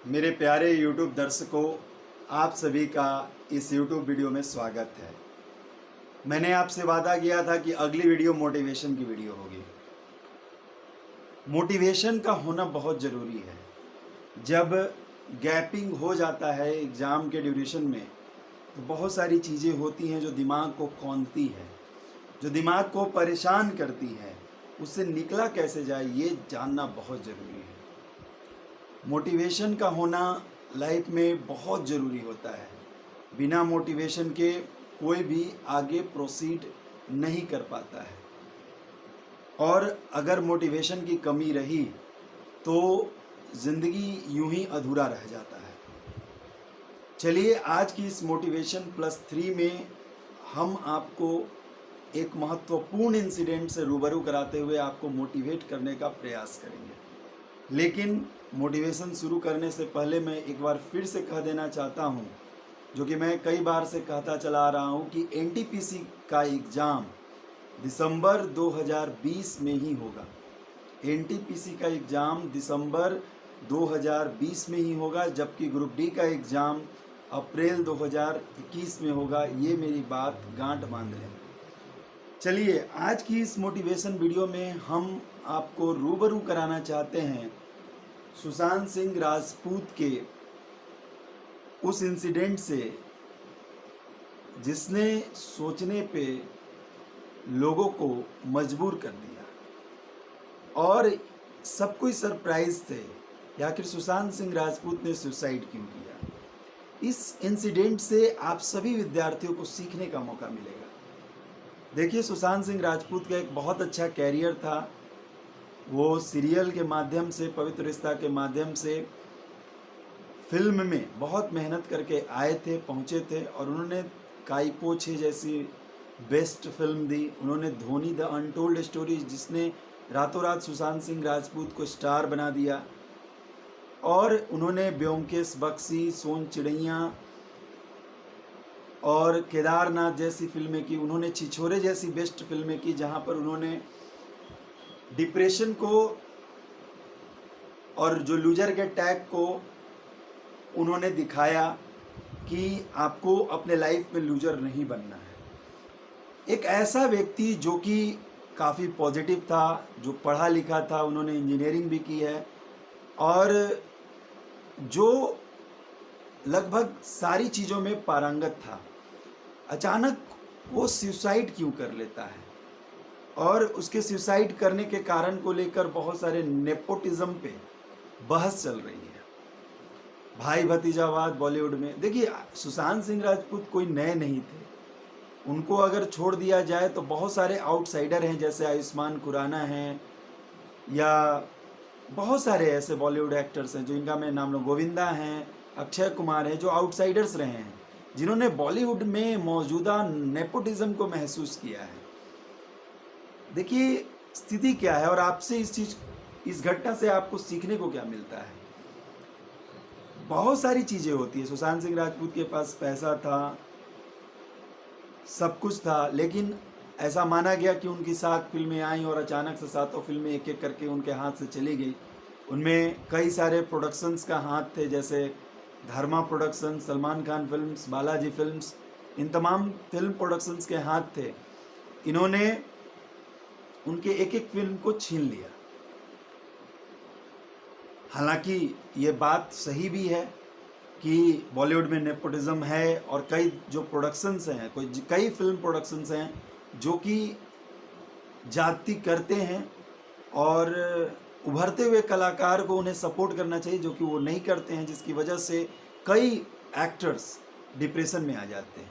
मेरे प्यारे YouTube दर्शकों, आप सभी का इस YouTube वीडियो में स्वागत है। मैंने आपसे वादा किया था कि अगली वीडियो मोटिवेशन की वीडियो होगी। मोटिवेशन का होना बहुत ज़रूरी है। जब गैपिंग हो जाता है एग्ज़ाम के ड्यूरेशन में, तो बहुत सारी चीज़ें होती हैं जो दिमाग को कौंधती है, जो दिमाग को परेशान करती है। उससे निकला कैसे जाए, ये जानना बहुत ज़रूरी है। मोटिवेशन का होना लाइफ में बहुत ज़रूरी होता है। बिना मोटिवेशन के कोई भी आगे प्रोसीड नहीं कर पाता है, और अगर मोटिवेशन की कमी रही तो ज़िंदगी यूं ही अधूरा रह जाता है। चलिए, आज की इस मोटिवेशन प्लस 3 में हम आपको एक महत्वपूर्ण इंसिडेंट से रूबरू कराते हुए आपको मोटिवेट करने का प्रयास करेंगे। लेकिन मोटिवेशन शुरू करने से पहले मैं एक बार फिर से कह देना चाहता हूं, जो कि मैं कई बार से कहता चला आ रहा हूं, कि एनटीपीसी का एग्ज़ाम दिसंबर 2020 में ही होगा। एनटीपीसी का एग्ज़ाम दिसंबर 2020 में ही होगा, जबकि ग्रुप डी का एग्ज़ाम अप्रैल 2021 में होगा। ये मेरी बात गांठ बांध लें। चलिए, आज की इस मोटिवेशन वीडियो में हम आपको रूबरू कराना चाहते हैं सुशांत सिंह राजपूत के उस इंसिडेंट से, जिसने सोचने पे लोगों को मजबूर कर दिया और सब कोई सरप्राइज थे कि आखिर सुशांत सिंह राजपूत ने सुसाइड क्यों किया। इस इंसिडेंट से आप सभी विद्यार्थियों को सीखने का मौका मिलेगा। देखिए, सुशांत सिंह राजपूत का एक बहुत अच्छा कैरियर था। वो सीरियल के माध्यम से, पवित्र रिश्ता के माध्यम से फिल्म में बहुत मेहनत करके आए थे, पहुँचे थे, और उन्होंने काई पो छे जैसी बेस्ट फिल्म दी। उन्होंने धोनी द अनटोल्ड स्टोरी, जिसने रातों रात सुशांत सिंह राजपूत को स्टार बना दिया, और उन्होंने ब्योमकेश बख्शी, सोन चिड़ैया और केदारनाथ जैसी फिल्में की। उन्होंने छिछोरे जैसी बेस्ट फिल्में की, जहाँ पर उन्होंने डिप्रेशन को और जो लूजर के टैग को उन्होंने दिखाया कि आपको अपने लाइफ में लूजर नहीं बनना है। एक ऐसा व्यक्ति जो कि काफ़ी पॉजिटिव था, जो पढ़ा लिखा था, उन्होंने इंजीनियरिंग भी की है, और जो लगभग सारी चीज़ों में पारंगत था, अचानक वो सुसाइड क्यों कर लेता है। और उसके सुसाइड करने के कारण को लेकर बहुत सारे नेपोटिज्म पे बहस चल रही है, भाई भतीजावाद बॉलीवुड में। देखिए, सुशांत सिंह राजपूत कोई नए नहीं थे। उनको अगर छोड़ दिया जाए तो बहुत सारे आउटसाइडर हैं, जैसे आयुष्मान खुराना हैं, या बहुत सारे ऐसे बॉलीवुड एक्टर्स हैं जो इनका मैं नाम लूँ, गोविंदा हैं, अक्षय कुमार हैं, जो आउटसाइडर्स रहे हैं, जिन्होंने बॉलीवुड में मौजूदा नेपोटिज्म को महसूस किया है। देखिए, स्थिति क्या है, और आपसे इस घटना से आपको सीखने को क्या मिलता है। बहुत सारी चीज़ें होती है। सुशांत सिंह राजपूत के पास पैसा था, सब कुछ था, लेकिन ऐसा माना गया कि उनकी 7 फिल्में आई और अचानक से 7 फिल्में एक एक करके उनके हाथ से चली गई। उनमें कई सारे प्रोडक्शंस का हाथ थे, जैसे Dharma productions, Salman Khan films, Balaji films, इन तमाम फिल्म प्रोडक्शंस के हाथ थे। इन्होंने उनके एक एक फिल्म को छीन लिया। हालांकि ये बात सही भी है कि बॉलीवुड में नेपोटिज्म है, और कई जो प्रोडक्शंस हैं, कई फिल्म प्रोडक्शंस हैं जो कि जाति करते हैं, और उभरते हुए कलाकार को उन्हें सपोर्ट करना चाहिए, जो कि वो नहीं करते हैं, जिसकी वजह से कई एक्टर्स डिप्रेशन में आ जाते हैं।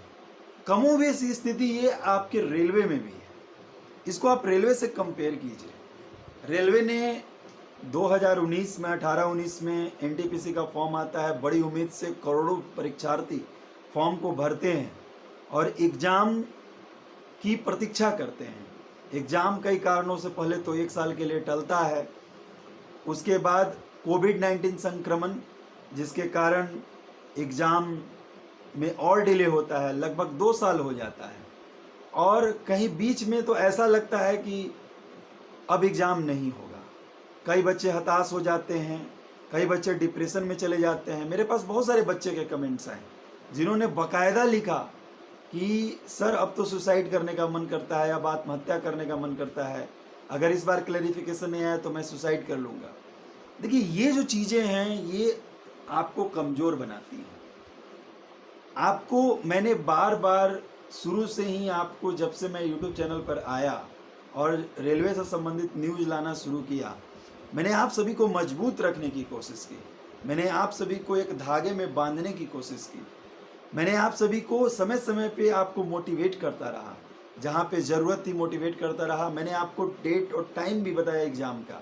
कमोवेश स्थिति ये आपके रेलवे में भी है। इसको आप रेलवे से कंपेयर कीजिए। रेलवे ने 2019 में 18-19 में एनटीपीसी का फॉर्म आता है, बड़ी उम्मीद से करोड़ों परीक्षार्थी फॉर्म को भरते हैं और एग्ज़ाम की प्रतीक्षा करते हैं। एग्ज़ाम कई कारणों से पहले तो 1 साल के लिए टलता है, उसके बाद कोविड-19 संक्रमण, जिसके कारण एग्ज़ाम में और डिले होता है, लगभग 2 साल हो जाता है, और कहीं बीच में तो ऐसा लगता है कि अब एग्ज़ाम नहीं होगा। कई बच्चे हताश हो जाते हैं, कई बच्चे डिप्रेशन में चले जाते हैं। मेरे पास बहुत सारे बच्चे के कमेंट्स आए जिन्होंने बाकायदा लिखा कि सर अब तो सुसाइड करने का मन करता है, अब आत्महत्या करने का मन करता है, अगर इस बार क्लैरिफिकेशन नहीं आया तो मैं सुसाइड कर लूँगा। देखिए, ये जो चीज़ें हैं ये आपको कमज़ोर बनाती हैं। आपको मैंने बार बार शुरू से ही आपको, जब से मैं यूट्यूब चैनल पर आया और रेलवे से संबंधित न्यूज़ लाना शुरू किया, मैंने आप सभी को मजबूत रखने की कोशिश की। मैंने आप सभी को एक धागे में बांधने की कोशिश की। मैंने आप सभी को समय समय पे आपको मोटिवेट करता रहा, जहाँ पे ज़रूरत थी मोटिवेट करता रहा। मैंने आपको डेट और टाइम भी बताया एग्ज़ाम का।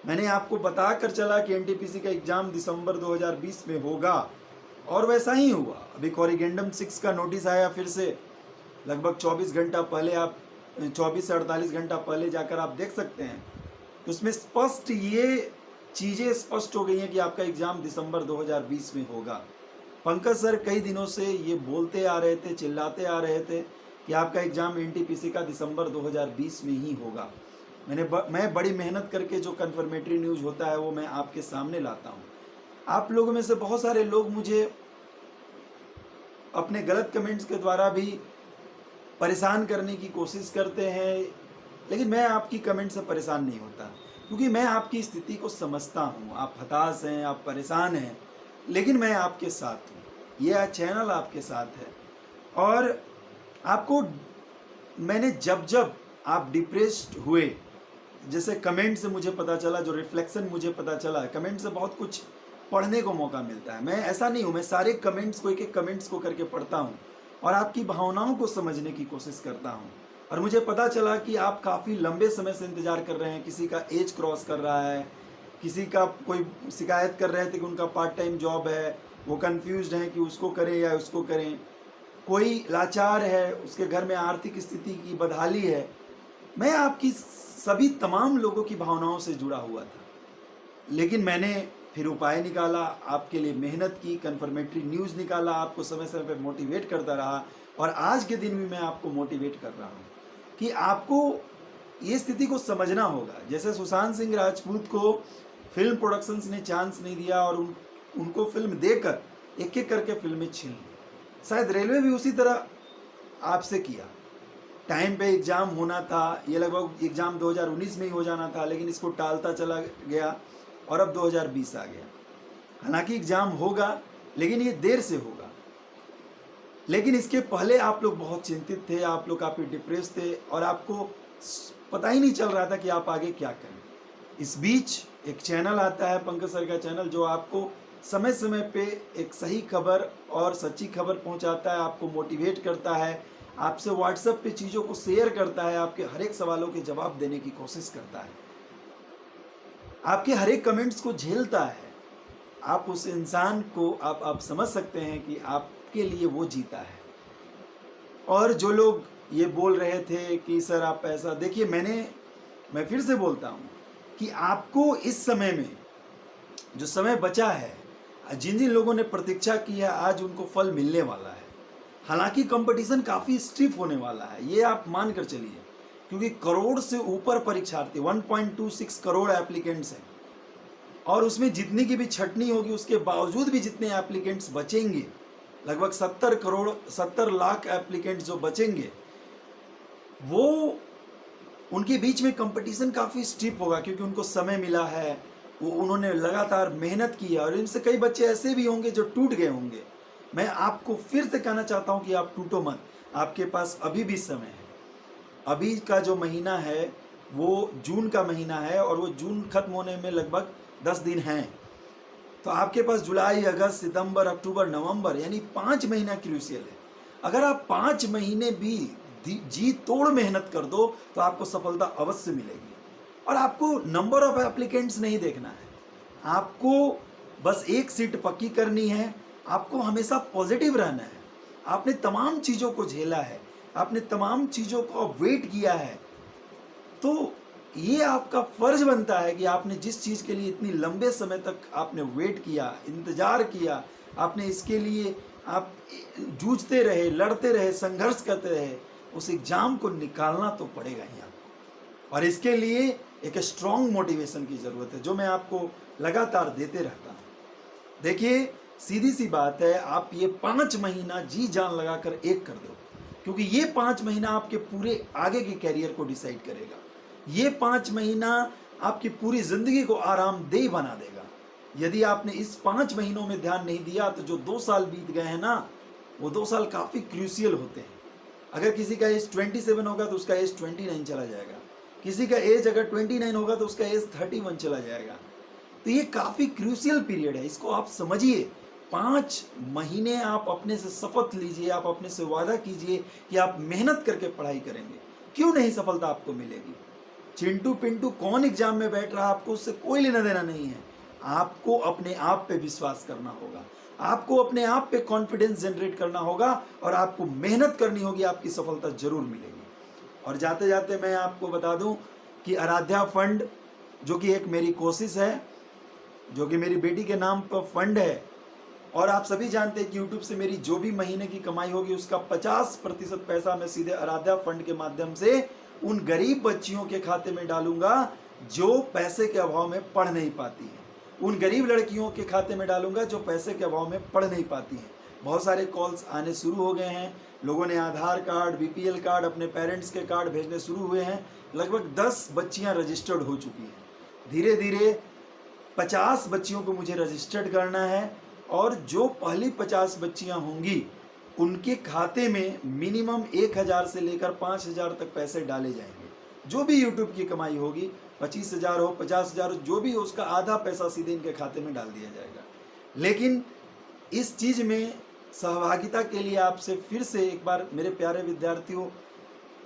मैंने आपको बता कर चला कि एनटीपीसी का एग्ज़ाम दिसंबर 2020 में होगा, और वैसा ही हुआ। अभी कॉरिगेंडम 6 का नोटिस आया फिर से, लगभग 24 घंटा पहले, आप 24 से 48 घंटा पहले जाकर आप देख सकते हैं। तो उसमें स्पष्ट ये चीज़ें स्पष्ट हो गई हैं कि आपका एग्ज़ाम दिसंबर 2020 में होगा। पंकज सर कई दिनों से ये बोलते आ रहे थे, चिल्लाते आ रहे थे कि आपका एग्ज़ाम एनटीपीसी का दिसंबर 2020 में ही होगा। मैं बड़ी मेहनत करके जो कन्फर्मेटरी न्यूज़ होता है वो मैं आपके सामने लाता हूँ। आप लोगों में से बहुत सारे लोग मुझे अपने गलत कमेंट्स के द्वारा भी परेशान करने की कोशिश करते हैं, लेकिन मैं आपकी कमेंट से परेशान नहीं होता, क्योंकि मैं आपकी स्थिति को समझता हूँ। आप हताश हैं, आप परेशान हैं, लेकिन मैं आपके साथ हूँ। यह चैनल आपके साथ है। और आपको मैंने जब जब आप डिप्रेस्ड हुए, जैसे कमेंट से मुझे पता चला, जो रिफ्लेक्शन मुझे पता चला, कमेंट से बहुत कुछ पढ़ने को मौका मिलता है। मैं ऐसा नहीं हूँ, मैं सारे कमेंट्स को, एक एक कमेंट्स को करके पढ़ता हूँ और आपकी भावनाओं को समझने की कोशिश करता हूँ। और मुझे पता चला कि आप काफ़ी लंबे समय से इंतज़ार कर रहे हैं। किसी का एज क्रॉस कर रहा है, किसी का कोई शिकायत कर रहे थे कि उनका पार्ट टाइम जॉब है, वो कंफ्यूज्ड हैं कि उसको करें या उसको करें। कोई लाचार है, उसके घर में आर्थिक स्थिति की बदहाली है। मैं आपकी सभी तमाम लोगों की भावनाओं से जुड़ा हुआ था, लेकिन मैंने फिर उपाय निकाला, आपके लिए मेहनत की, कन्फर्मेटरी न्यूज़ निकाला, आपको समय समय पर मोटिवेट करता रहा। और आज के दिन भी मैं आपको मोटिवेट कर रहा हूँ कि आपको ये स्थिति को समझना होगा। जैसे सुशांत सिंह राजपूत को फिल्म प्रोडक्शंस ने चांस नहीं दिया और उनको फिल्म देकर एक एक करके फिल्में छीन ली, शायद रेलवे भी उसी तरह आपसे किया। टाइम पे एग्ज़ाम होना था, ये लगभग एग्ज़ाम 2019 में ही हो जाना था, लेकिन इसको टालता चला गया और अब 2020 आ गया। हालांकि एग्ज़ाम होगा, लेकिन ये देर से होगा। लेकिन इसके पहले आप लोग बहुत चिंतित थे, आप लोग काफ़ी डिप्रेस थे और आपको पता ही नहीं चल रहा था कि आप आगे क्या करें। इस बीच एक चैनल आता है, पंकज सर का चैनल, जो आपको समय समय पे एक सही खबर और सच्ची खबर पहुंचाता है, आपको मोटिवेट करता है, आपसे व्हाट्सएप पे चीज़ों को शेयर करता है, आपके हर एक सवालों के जवाब देने की कोशिश करता है, आपके हर एक कमेंट्स को झेलता है। आप उस इंसान को आप समझ सकते हैं कि आपके लिए वो जीता है। और जो लोग ये बोल रहे थे कि सर आप ऐसा, देखिए मैं फिर से बोलता हूँ कि आपको इस समय में जो समय बचा है, जिन जिन लोगों ने प्रतीक्षा की है, आज उनको फल मिलने वाला है। हालांकि कंपटीशन काफ़ी स्टिफ होने वाला है, ये आप मान कर चलिए, क्योंकि करोड़ से ऊपर परीक्षार्थी, 1.26 करोड़ एप्लीकेंट्स हैं, और उसमें जितनी की भी छटनी होगी उसके बावजूद भी जितने एप्लीकेंट्स बचेंगे, लगभग 70 लाख एप्लीकेंट्स जो बचेंगे, वो उनके बीच में कंपटीशन काफ़ी स्टिफ होगा, क्योंकि उनको समय मिला है, वो उन्होंने लगातार मेहनत की है। और इनसे कई बच्चे ऐसे भी होंगे जो टूट गए होंगे। मैं आपको फिर से कहना चाहता हूं कि आप टूटो मत, आपके पास अभी भी समय है। अभी का जो महीना है वो जून का महीना है, और वो जून खत्म होने में लगभग 10 दिन हैं। तो आपके पास जुलाई, अगस्त, सितंबर, अक्टूबर, नवंबर, यानी 5 महीना क्रूशियल है। अगर आप 5 महीने भी जी तोड़ मेहनत कर दो तो आपको सफलता अवश्य मिलेगी। और आपको नंबर ऑफ एप्लीकेंट्स नहीं देखना है, आपको बस एक सीट पक्की करनी है। आपको हमेशा पॉजिटिव रहना है। आपने तमाम चीज़ों को झेला है, आपने तमाम चीज़ों को वेट किया है, तो ये आपका फर्ज बनता है कि आपने जिस चीज़ के लिए इतनी लंबे समय तक आपने वेट किया, इंतज़ार किया, आपने इसके लिए आप जूझते रहे, लड़ते रहे, संघर्ष करते रहे, उस एग्ज़ाम को निकालना तो पड़ेगा ही आपको। और इसके लिए एक स्ट्रॉन्ग मोटिवेशन की ज़रूरत है, जो मैं आपको लगातार देते रहता हूँ। देखिए, सीधी सी बात है, आप ये 5 महीना जी जान लगाकर एक कर दो, क्योंकि ये 5 महीना आपके पूरे आगे के कैरियर को डिसाइड करेगा। ये 5 महीना आपकी पूरी ज़िंदगी को आरामदेह बना देगा। यदि आपने इस 5 महीनों में ध्यान नहीं दिया तो जो 2 साल बीत गए हैं ना, वो 2 साल काफ़ी क्रूशियल होते हैं। अगर किसी का एज 27 होगा तो उसका एज 29 चला जाएगा। किसी का एज अगर 29 होगा तो उसका एज 31 चला जाएगा। तो ये काफ़ी क्रूशियल पीरियड है, इसको आप समझिए। 5 महीने आप अपने से शपथ लीजिए, आप अपने से वादा कीजिए कि आप मेहनत करके पढ़ाई करेंगे। क्यों नहीं सफलता आपको मिलेगी? चिंटू पिंटू कौन एग्जाम में बैठ रहा, आपको उससे कोई लेना देना नहीं है। आपको अपने आप पे विश्वास करना होगा, आपको अपने आप पे कॉन्फिडेंस जनरेट करना होगा और आपको मेहनत करनी होगी, आपकी सफलता जरूर मिलेगी। और जाते जाते मैं आपको बता दूं कि आराध्या फंड, जो कि एक मेरी कोशिश है, जो कि मेरी बेटी के नाम पर फंड है, और आप सभी जानते हैं कि यूट्यूब से मेरी जो भी महीने की कमाई होगी उसका 50% पैसा मैं सीधे आराध्या फंड के माध्यम से उन गरीब बच्चियों के खाते में डालूंगा जो पैसे के अभाव में पढ़ नहीं पाती हैं, उन गरीब लड़कियों के खाते में डालूंगा जो पैसे के अभाव में पढ़ नहीं पाती हैं। बहुत सारे कॉल्स आने शुरू हो गए हैं, लोगों ने आधार कार्ड, बीपीएल कार्ड, अपने पेरेंट्स के कार्ड भेजने शुरू हुए हैं। लगभग 10 बच्चियां रजिस्टर्ड हो चुकी हैं। धीरे धीरे 50 बच्चियों को मुझे रजिस्टर्ड करना है, और जो पहली 50 बच्चियां होंगी उनके खाते में मिनिमम 1000 से लेकर 5000 तक पैसे डाले जाएंगे। जो भी यूट्यूब की कमाई होगी, 25,000 हो, 50,000 हो, जो भी हो, उसका आधा पैसा सीधे इनके खाते में डाल दिया जाएगा। लेकिन इस चीज़ में सहभागिता के लिए आपसे फिर से एक बार, मेरे प्यारे विद्यार्थियों,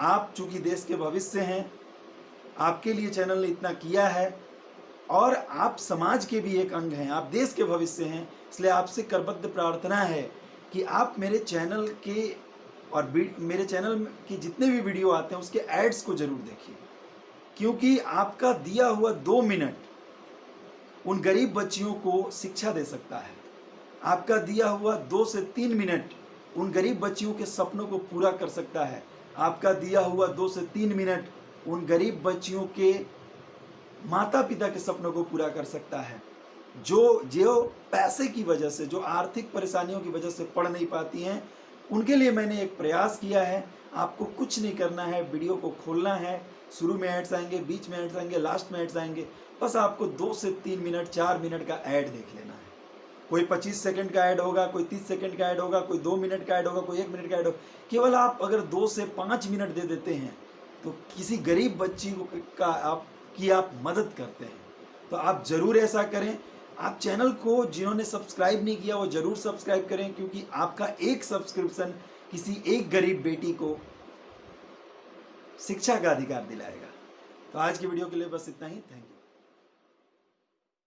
आप चूंकि देश के भविष्य हैं, आपके लिए चैनल ने इतना किया है, और आप समाज के भी एक अंग हैं, आप देश के भविष्य हैं, इसलिए आपसे करबद्ध प्रार्थना है कि आप मेरे चैनल के और मेरे चैनल की जितने भी वीडियो आते हैं उसके एड्स को जरूर देखिए, क्योंकि आपका दिया हुआ 2 मिनट उन गरीब बच्चियों को शिक्षा दे सकता है। आपका दिया हुआ 2 से 3 मिनट उन गरीब बच्चियों के सपनों को पूरा कर सकता है। आपका दिया हुआ 2 से 3 मिनट उन गरीब बच्चियों के माता पिता के सपनों को पूरा कर सकता है, जो पैसे की वजह से, जो आर्थिक परेशानियों की वजह से पढ़ नहीं पाती हैं। उनके लिए मैंने एक प्रयास किया है। आपको कुछ नहीं करना है, वीडियो को खोलना है, शुरू में एड्स आएंगे, बीच में एड्स आएंगे, लास्ट में एड्स आएंगे, बस आपको 2 से 3 मिनट, 4 मिनट का ऐड देख लेना है। कोई 25 सेकंड का ऐड होगा, कोई 30 सेकंड का ऐड होगा, कोई 2 मिनट का ऐड होगा, कोई 1 मिनट का ऐड होगा। केवल आप अगर 2 से 5 मिनट दे देते हैं तो किसी गरीब बच्ची का आप मदद करते हैं। तो आप जरूर ऐसा करें। आप चैनल को जिन्होंने सब्सक्राइब नहीं किया वो जरूर सब्सक्राइब करें, क्योंकि आपका एक सब्सक्रिप्शन किसी एक गरीब बेटी को शिक्षा का अधिकार दिलाएगा। तो आज की वीडियो के लिए बस इतना ही। Thank you.